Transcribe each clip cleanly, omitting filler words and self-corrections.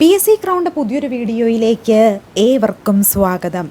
PSC crowned പുതിയൊരു വീഡിയോയിലേക്ക് ഏവർക്കും സ്വാഗതം.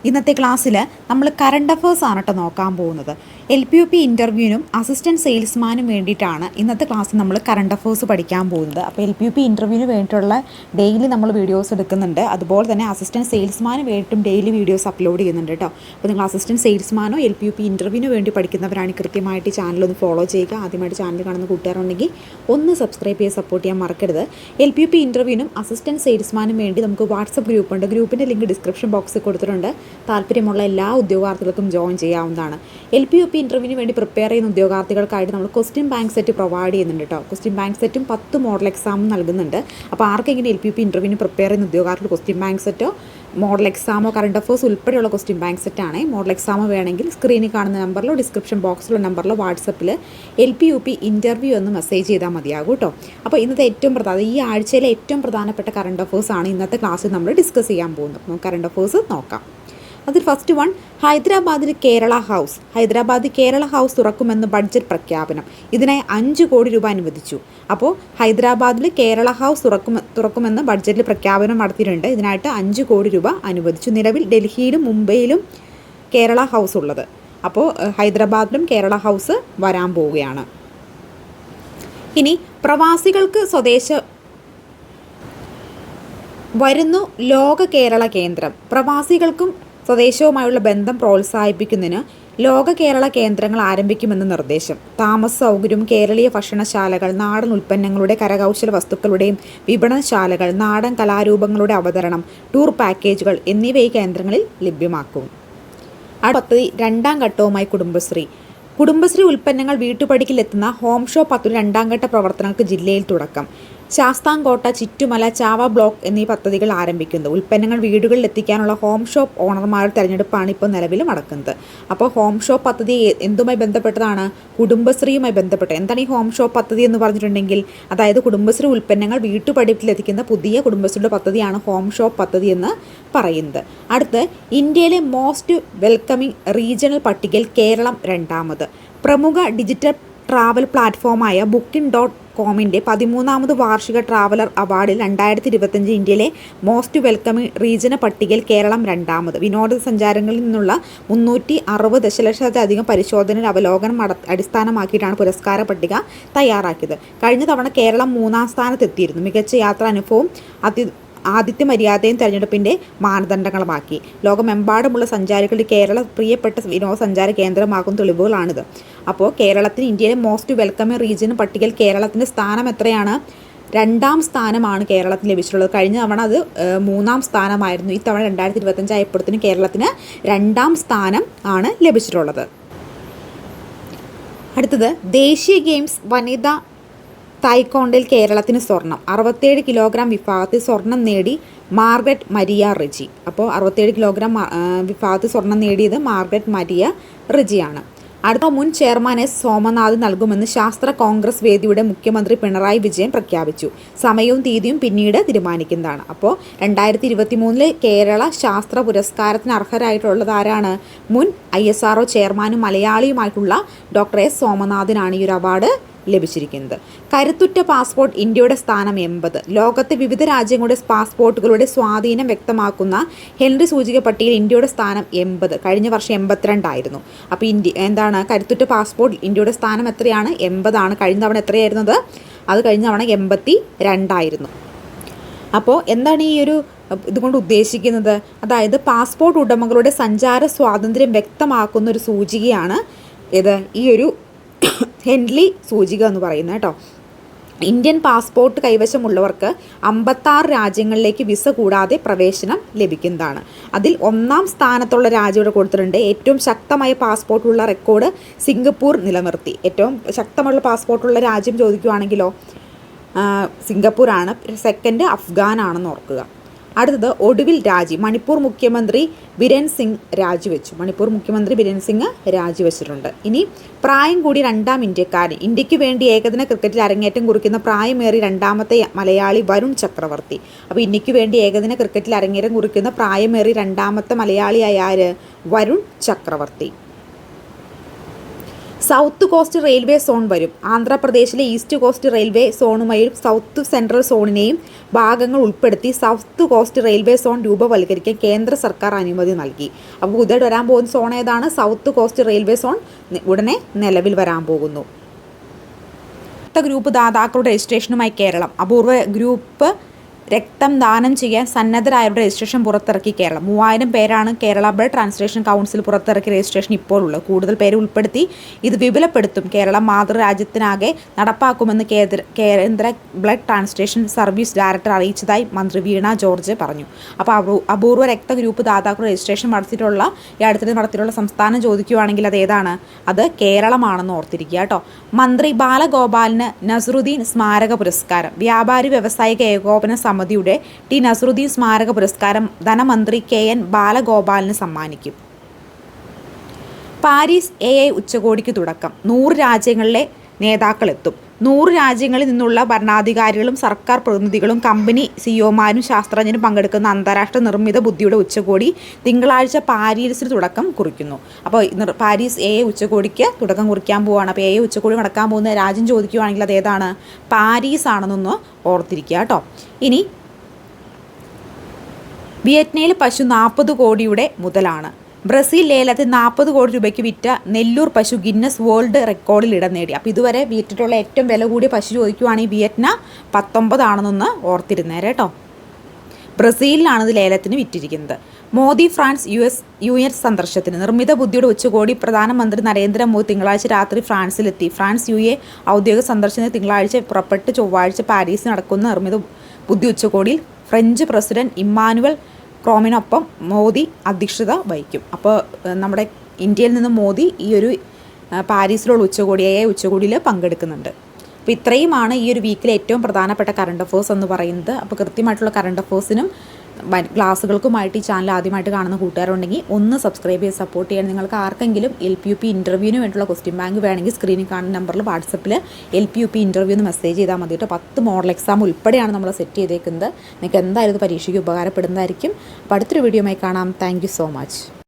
ഇന്നത്തെ ക്ലാസ്സിൽ നമ്മൾ കറണ്ട് അഫേഴ്സ് ആണ് കേട്ടോ നോക്കാൻ പോകുന്നത്. LPUP ഇൻ്റർവ്യൂവിനും അസിസ്റ്റൻറ്റ് സെയിൽസ്മാനും വേണ്ടിയിട്ടാണ് ഇന്നത്തെ ക്ലാസ്സിൽ നമ്മൾ കറണ്ട് അഫേഴ്സ് പഠിക്കാൻ പോകുന്നത്. അപ്പോൾ LPUP ഇൻ്റർവ്യൂവിന് വേണ്ടിയിട്ടുള്ള ഡെയിലി നമ്മൾ വീഡിയോസ് എടുക്കുന്നുണ്ട്. അതുപോലെ തന്നെ അസിസ്റ്റൻറ്റ് സെയിൽസ്മാന് വേണ്ടിയിട്ടും ഡെയിലി വീഡിയോസ് അപ്ലോഡ് ചെയ്യുന്നുണ്ട് കേട്ടോ. അപ്പോൾ നിങ്ങൾ അസിസ്റ്റൻറ്റ് സെയിൽസ്മാനോ LPUP ഇൻ്റർവ്യൂവിന് വേണ്ടി പഠിക്കുന്നവരാണ് കൃത്യമായിട്ട് ഈ ചാനലൊന്ന് ഫോളോ ചെയ്യുക. ആദ്യമായിട്ട് ചാനൽ കാണുന്ന കൂട്ടുകാരുണ്ടെങ്കിൽ ഒന്ന് സബ്സ്ക്രൈബ് ചെയ്ത് സപ്പോർട്ട് ചെയ്യാൻ മറക്കരുത്. LPUP ഇൻ്റർവ്യൂവിനും അസിസ്റ്റൻറ്റ് സെയിൽസ്മാനും വേണ്ടി നമുക്ക് വാട്സപ്പ് ഗ്രൂപ്പുണ്ട്. ഗ്രൂപ്പിൻ്റെ ലിങ്ക് ഡിസ്ക്രിപ്ഷൻ ബോക്സിൽ കൊടുത്തിട്ടുണ്ട്. താല്പര്യമുള്ള എല്ലാ ഉദ്യോഗാർത്ഥികൾക്കും ജോയിൻ ചെയ്യാവുന്നതാണ്. LPUP ഇൻ്റർവ്യൂവിന് വേണ്ടി പ്രിപ്പയർ ചെയ്യുന്ന ഉദ്യോഗാർത്ഥികൾക്കായിട്ട് നമ്മൾ ക്വസ്റ്റ്യൻ ബാങ്ക് സെറ്റ് പ്രൊവൈഡ് ചെയ്യുന്നുണ്ട് കേട്ടോ. ക്വസ്റ്റ്യൻ ബാങ്ക് സെറ്റും 10 മോഡൽ എക്സാമും നൽകുന്നുണ്ട്. അപ്പോൾ ആർക്കെങ്കിലും LPUP ഇൻ്റർവ്യൂവിന് പ്രിപ്പയർ ചെയ്യുന്ന ഉദ്യോഗാർത്ഥികൾ ക്വസ്റ്റ്യൻ ബാങ്ക് സെറ്റോ മോഡൽ എക്സാമോ കറണ്ട് അഫേഴ്സ് ഉൾപ്പെടെയുള്ള ക്വസ്റ്റ്യൻ ബാങ്ക് സെറ്റാണ്. മോഡൽ എക്സാമോ വേണമെങ്കിൽ സ്ക്രീനിൽ കാണുന്ന നമ്പറിലോ ഡിസ്ക്രിപ്ഷൻ ബോക്സിലോ നമ്പറിലോ വാട്സപ്പിൽ LPUP ഇൻ്റർവ്യൂ എന്ന് മെസ്സേജ് ചെയ്താൽ മതിയാകും കേട്ടോ. അപ്പോൾ ഇന്നത്തെ ഈ ആഴ്ചയിലെ ഏറ്റവും പ്രധാനപ്പെട്ട കറണ്ട് അഫേഴ്സ് ആണ് ഇന്നത്തെ ക്ലാസ്സിൽ നമ്മൾ ഡിസ്കസ് ചെയ്യാൻ പോകുന്നത്. നമുക്ക് കറണ്ട് അഫേഴ്സ് നോക്കാം. അതിൽ ഫസ്റ്റ് വൺ, ഹൈദരാബാദിൽ കേരള ഹൗസ് തുറക്കുമെന്ന് ബഡ്ജറ്റ് പ്രഖ്യാപനം. ഇതിനായി 5 കോടി രൂപ അനുവദിച്ചു. അപ്പോൾ ഹൈദരാബാദിൽ കേരള ഹൗസ് തുറക്കുമെന്ന് ബഡ്ജറ്റിൽ പ്രഖ്യാപനം നടത്തിയിട്ടുണ്ട്. ഇതിനായിട്ട് 5 കോടി രൂപ അനുവദിച്ചു. നിലവിൽ ഡൽഹിയിലും മുംബൈയിലും കേരള ഹൗസ് ഉള്ളത്. അപ്പോൾ ഹൈദരാബാദിലും കേരള ഹൗസ് വരാൻ പോവുകയാണ്. ഇനി പ്രവാസികൾക്ക് വരുന്നു ലോക കേരള കേന്ദ്രം. പ്രവാസികൾക്കും സ്വദേശവുമായുള്ള ബന്ധം പ്രോത്സാഹിപ്പിക്കുന്നതിന് ലോക കേരള കേന്ദ്രങ്ങൾ ആരംഭിക്കുമെന്ന് നിർദ്ദേശം. താമസ സൗകര്യം, കേരളീയ ഭക്ഷണശാലകൾ, നാടൻ ഉൽപ്പന്നങ്ങളുടെ കരകൗശല വസ്തുക്കളുടെയും വിപണനശാലകൾ, നാടൻ കലാരൂപങ്ങളുടെ അവതരണം, ടൂർ പാക്കേജുകൾ എന്നിവ ഈ കേന്ദ്രങ്ങളിൽ ലഭ്യമാക്കും. പദ്ധതി 2ാം ഘട്ടവുമായി കുടുംബശ്രീ ഉൽപ്പന്നങ്ങൾ വീട്ടുപടിക്കലെത്തുന്ന ഹോം ഷോ പദ്ധതി 2ാം ഘട്ട പ്രവർത്തനങ്ങൾക്ക് ജില്ലയിൽ തുടക്കം. ശാസ്താംകോട്ട, ചിറ്റുമല, ചാവ ബ്ലോക്ക് എന്നീ പദ്ധതികൾ ആരംഭിക്കുന്നു. ഉൽപ്പന്നങ്ങൾ വീടുകളിൽ എത്തിക്കാനുള്ള ഹോം ഷോപ്പ് ഓണർമാരുടെ തെരഞ്ഞെടുപ്പാണ് ഇപ്പോൾ നിലവിൽ നടക്കുന്നത്. അപ്പോൾ ഹോം ഷോപ്പ് പദ്ധതി എന്തുമായി ബന്ധപ്പെട്ടതാണ്? കുടുംബശ്രീയുമായി ബന്ധപ്പെട്ട്. എന്താണ് ഈ ഹോം ഷോപ്പ് പദ്ധതി എന്ന് പറഞ്ഞിട്ടുണ്ടെങ്കിൽ, അതായത് കുടുംബശ്രീ ഉൽപ്പന്നങ്ങൾ വീട്ടുപടിപ്പിലെത്തിക്കുന്ന പുതിയ കുടുംബശ്രീയുടെ പദ്ധതിയാണ് ഹോം ഷോപ്പ് പദ്ധതി എന്ന് പറയുന്നത്. അടുത്ത്, ഇന്ത്യയിലെ മോസ്റ്റ് വെൽക്കമിംഗ് റീജിയണൽ പട്ടികയിൽ കേരളം 2ാമത്. പ്രമുഖ ഡിജിറ്റൽ ട്രാവൽ പ്ലാറ്റ്ഫോമായ Booking.comന്റെ 13ാമത് വാർഷിക ട്രാവലർ അവാർഡിൽ 2025 ഇന്ത്യയിലെ മോസ്റ്റ് വെൽക്കമിംഗ് റീജിയണൽ പട്ടികയിൽ കേരളം 2ാമത്. വിനോദസഞ്ചാരങ്ങളിൽ നിന്നുള്ള 360 ദശലക്ഷത്തിലധികം പരിശോധനയുടെ അവലോകനം അടിസ്ഥാനമാക്കിയിട്ടാണ് പുരസ്കാര പട്ടിക തയ്യാറാക്കിയത്. കഴിഞ്ഞ തവണ കേരളം 3ാം സ്ഥാനത്തെത്തിയിരുന്നു. മികച്ച യാത്രാ അനുഭവവും ആതിഥ്യ മര്യാദയും തെരഞ്ഞെടുപ്പിൻ്റെ മാനദണ്ഡങ്ങളുമാക്കി. ലോകമെമ്പാടുമുള്ള സഞ്ചാരികളുടെ കേരളം പ്രിയപ്പെട്ട വിനോദസഞ്ചാര കേന്ദ്രമാകുന്ന തെളിവുകളാണിത്. അപ്പോൾ കേരളത്തിന് ഇന്ത്യയിലെ മോസ്റ്റ് വെൽക്കമിംഗ് റീജിയൻ പട്ടികയിൽ കേരളത്തിൻ്റെ സ്ഥാനം എത്രയാണ്? 2ാം സ്ഥാനമാണ് കേരളത്തിന് ലഭിച്ചിട്ടുള്ളത്. കഴിഞ്ഞ തവണ അത് 3ാം സ്ഥാനമായിരുന്നു. ഇത്തവണ 2025 ആയപ്പോഴത്തേനും കേരളത്തിന് 2ാം സ്ഥാനം ആണ് ലഭിച്ചിട്ടുള്ളത്. അടുത്തത്, ദേശീയ ഗെയിംസ് വനിതാ തായ്ക്കൊണ്ടോയിൽ കേരളത്തിന് സ്വർണം. 67 കിലോഗ്രാം വിഭാഗത്തിൽ സ്വർണം നേടി മാർഗരറ്റ് മരിയ റിജി. അപ്പോൾ 67 കിലോഗ്രാം വിഭാഗത്തിൽ സ്വർണം നേടിയത് മാർഗരറ്റ് മരിയ റിജിയാണ്. അടുത്ത, മുൻ ചെയർമാൻ S. സോമനാഥ് നൽകുമെന്ന് ശാസ്ത്ര കോൺഗ്രസ് വേദിയുടെ മുഖ്യമന്ത്രി പിണറായി വിജയൻ പ്രഖ്യാപിച്ചു. സമയവും തീയതിയും പിന്നീട് തീരുമാനിക്കുന്നതാണ്. അപ്പോൾ 2023 കേരള ശാസ്ത്ര പുരസ്കാരത്തിന് അർഹരായിട്ടുള്ളത് ആരാണ്? മുൻ ISRO ചെയർമാനും മലയാളിയുമായിട്ടുള്ള ഡോക്ടർ S. സോമനാഥിനാണ് ഈ ഒരു അവാർഡ് ലഭിച്ചിരിക്കുന്നത്. കരുത്തുറ്റ പാസ്പോർട്ട്, ഇന്ത്യയുടെ സ്ഥാനം 80. ലോകത്തെ വിവിധ രാജ്യങ്ങളുടെ പാസ്പോർട്ടുകളുടെ സ്വാധീനം വ്യക്തമാക്കുന്ന ഹെൻറി സൂചിക പട്ടികയിൽ ഇന്ത്യയുടെ സ്ഥാനം 80. കഴിഞ്ഞ വർഷം 82 ആയിരുന്നു. അപ്പോൾ കരുത്തുറ്റ പാസ്പോർട്ട് ഇന്ത്യയുടെ സ്ഥാനം എത്രയാണ്? 80 ആണ്. കഴിഞ്ഞ തവണ എത്രയായിരുന്നത്? അത് കഴിഞ്ഞ തവണ 82 ആയിരുന്നു. അപ്പോൾ എന്താണ് ഈ ഒരു ഇതുകൊണ്ട് ഉദ്ദേശിക്കുന്നത്? അതായത് പാസ്പോർട്ട് ഉടമകളുടെ സഞ്ചാര സ്വാതന്ത്ര്യം വ്യക്തമാക്കുന്ന ഒരു സൂചികയാണ് ഈ ഒരു ഹെൻറി സൂചിക എന്ന് പറയുന്നത് കേട്ടോ. ഇന്ത്യൻ പാസ്പോർട്ട് കൈവശമുള്ളവർക്ക് 56 രാജ്യങ്ങളിലേക്ക് വിസ കൂടാതെ പ്രവേശനം ലഭിക്കുന്നതാണ്. അതിൽ 1ാം സ്ഥാനത്തുള്ള രാജ്യം ഇവിടെ കൊടുത്തിട്ടുണ്ട്. ഏറ്റവും ശക്തമായ പാസ്പോർട്ടുള്ള റെക്കോർഡ് സിംഗപ്പൂർ നിലനിർത്തി. ഏറ്റവും ശക്തമുള്ള പാസ്പോർട്ടുള്ള രാജ്യം ചോദിക്കുകയാണെങ്കിലോ സിംഗപ്പൂരാണ്. സെക്കൻഡ് അഫ്ഗാനാണെന്ന് ഓർക്കുക. അടുത്തത്, ഒടുവിൽ മണിപ്പൂർ മുഖ്യമന്ത്രി ബിരൻ സിംഗ് രാജിവെച്ചിട്ടുണ്ട്. ഇനി, പ്രായം കൂടി 2ാം ഇന്ത്യക്കാരൻ. ഇന്ത്യക്ക് വേണ്ടി ഏകദിന ക്രിക്കറ്റിൽ അരങ്ങേറ്റം കുറിക്കുന്ന പ്രായമേറി 2ാമത്തെ മലയാളി വരുൺ ചക്രവർത്തി. അപ്പോൾ ഇന്ത്യക്ക് വേണ്ടി ഏകദിന ക്രിക്കറ്റിൽ അരങ്ങേറ്റം കുറിക്കുന്ന പ്രായമേറി 2ാമത്തെ മലയാളിയായ ആര്? Varun Chakravarthy. South coast railway zone വരും. ആന്ധ്രാപ്രദേശിലെ ഈസ്റ്റ് കോസ്റ്റ് റെയിൽവേ സോണുമായും സൗത്ത് സെൻട്രൽ സോണിനെയും ഭാഗങ്ങൾ ഉൾപ്പെടുത്തി സൗത്ത് കോസ്റ്റ് റെയിൽവേ സോൺ രൂപവൽക്കരിക്കാൻ കേന്ദ്ര സർക്കാർ അനുമതി നൽകി. അപ്പോൾ പുതിയതായിട്ട് വരാൻ പോകുന്ന സോൺ ഏതാണ്? സൗത്ത് കോസ്റ്റ് റെയിൽവേ സോൺ ഉടനെ നിലവിൽ വരാൻ പോകുന്നു. ഗ്രൂപ്പ് ദാതാക്കളുടെ രജിസ്ട്രേഷനുമായി കേരളം. അപൂർവ ഗ്രൂപ്പ് രക്തം ദാനം ചെയ്യാൻ സന്നദ്ധരായവരുടെ രജിസ്ട്രേഷൻ പുറത്തിറക്കി കേരളം. 3000 പേരാണ് കേരള ബ്ലഡ് ട്രാൻസ്ലേഷൻ കൗൺസിൽ പുറത്തിറക്കിയ രജിസ്ട്രേഷൻ ഇപ്പോൾ ഉള്ളത്. കൂടുതൽ പേര് ഉൾപ്പെടുത്തി ഇത് വിപുലപ്പെടുത്തും. കേരളം മാതൃരാജ്യത്തിനാകെ നടപ്പാക്കുമെന്ന് കേന്ദ്ര ബ്ലഡ് ട്രാൻസ്ലേഷൻ സർവീസ് ഡയറക്ടർ അറിയിച്ചതായി മന്ത്രി വീണ ജോർജ് പറഞ്ഞു. അപ്പോൾ അപൂർവ രക്തഗ്രൂപ്പ് ദാതാക്കളുടെ രജിസ്ട്രേഷൻ നടത്തിയിട്ടുള്ള ഈ അടുത്തിടെ നടത്തിയിട്ടുള്ള സംസ്ഥാനം ചോദിക്കുകയാണെങ്കിൽ അത് ഏതാണ്? അത് കേരളമാണെന്ന് ഓർത്തിരിക്കുക കേട്ടോ. മന്ത്രി ബാലഗോപാലിന് നസറുദ്ദീൻ സ്മാരക പുരസ്കാരം. വ്യാപാരി വ്യവസായിക ഏകോപന സമിതിയുടെ ടി നസറുദ്ദീൻ സ്മാരക പുരസ്കാരം ധനമന്ത്രി KN ബാലഗോപാലിന് സമ്മാനിക്കും. പാരീസ് AI ഉച്ചകോടിക്ക് തുടക്കം. 100 രാജ്യങ്ങളിലെ നേതാക്കളെത്തും. 100 രാജ്യങ്ങളിൽ നിന്നുള്ള ഭരണാധികാരികളും സർക്കാർ പ്രതിനിധികളും കമ്പനി CEOമാരും ശാസ്ത്രജ്ഞരും പങ്കെടുക്കുന്ന അന്താരാഷ്ട്ര നിർമ്മിത ബുദ്ധിയുടെ ഉച്ചകോടി തിങ്കളാഴ്ച പാരീസിൽ തുടക്കം കുറിക്കുന്നു. അപ്പോൾ പാരീസ് AI ഉച്ചകോടിക്ക് തുടക്കം കുറിക്കാൻ പോവുകയാണ്. അപ്പോൾ AI ഉച്ചകോടി നടക്കാൻ പോകുന്ന രാജ്യം ചോദിക്കുകയാണെങ്കിൽ അത് ഏതാണ്? പാരീസ് ആണെന്നൊന്ന് ഓർത്തിരിക്കുക കേട്ടോ. ഇനി വിയറ്റ്നാമിൽ പശു 40 കോടിയുടെ മുതലാണ്. ബ്രസീൽ ലേലത്തിൽ 40 കോടി രൂപയ്ക്ക് വിറ്റ നെല്ലൂർ പശു ഗിന്നസ് വേൾഡ് റെക്കോർഡിൽ ഇടം നേടി. അപ്പോൾ ഇതുവരെ വിറ്റിട്ടുള്ള ഏറ്റവും വില കൂടിയ പശു ചോദിക്കുവാണെങ്കിൽ വിയറ്റ്നാം 19 ആണെന്നൊന്ന് ഓർത്തിരുന്നേരെ കേട്ടോ. ബ്രസീലിലാണ് ഇത് ലേലത്തിന് വിറ്റിരിക്കുന്നത്. മോദി ഫ്രാൻസ് US സന്ദർശനത്തിന്. നിർമ്മിത ബുദ്ധിയുടെ ഉച്ചകോടി. പ്രധാനമന്ത്രി നരേന്ദ്രമോദി തിങ്കളാഴ്ച രാത്രി ഫ്രാൻസിലെത്തി. ഫ്രാൻസ് UA ഔദ്യോഗിക സന്ദർശനത്തിന് തിങ്കളാഴ്ച പുറപ്പെട്ട് ചൊവ്വാഴ്ച പാരീസിൽ നടക്കുന്ന നിർമ്മിത ബുദ്ധി ഉച്ചകോടിയിൽ ഫ്രഞ്ച് പ്രസിഡന്റ് ഇമ്മാനുവൽ ക്രോമിനൊപ്പം മോദി അധ്യക്ഷത വഹിക്കും. അപ്പോൾ നമ്മുടെ ഇന്ത്യയിൽ നിന്ന് മോദി ഈ ഒരു പാരീസിലുള്ള ഉച്ചകോടിയിൽ പങ്കെടുക്കുന്നുണ്ട്. അപ്പോൾ ഇത്രയുമാണ് ഈ ഒരു വീക്കിലെ ഏറ്റവും പ്രധാനപ്പെട്ട കറണ്ട് അഫേഴ്സ് എന്ന് പറയുന്നത്. അപ്പോൾ കൃത്യമായിട്ടുള്ള കറണ്ട് അഫേഴ്സിനും ക്ലാസ്സുകൾക്കുമായിട്ട് ഈ ചാനൽ ആദ്യമായിട്ട് കാണുന്ന കൂട്ടുകാരുണ്ടെങ്കിൽ ഒന്ന് സബ്സ്ക്രൈബ് ചെയ്ത് സപ്പോർട്ട് ചെയ്യാൻ. നിങ്ങൾക്ക് ആർക്കെങ്കിലും LPUP ഇൻ്റർവ്യൂവിന് വേണ്ടിയുള്ള ക്വസ്റ്റ്യൻ ബാങ്ക് വേണമെങ്കിൽ സ്ക്രീനിൽ കാണുന്ന നമ്പറിൽ വാട്സപ്പിൽ LPUP ഇൻ്റർവ്യൂ എന്ന് മെസ്സേജ് ചെയ്താൽ മതി കേട്ടോ. 10 മോഡൽ എക്സാം ഉൾപ്പെടെയാണ് നമ്മൾ സെറ്റ് ചെയ്തേക്കുന്നത്. നിങ്ങൾക്ക് എന്തായാലും ഇത് പരീക്ഷയ്ക്ക് ഉപകാരപ്പെടുന്നതായിരിക്കും. അപ്പോൾ അടുത്തൊരു വീഡിയോയുമായി കാണാം. Thank you so much.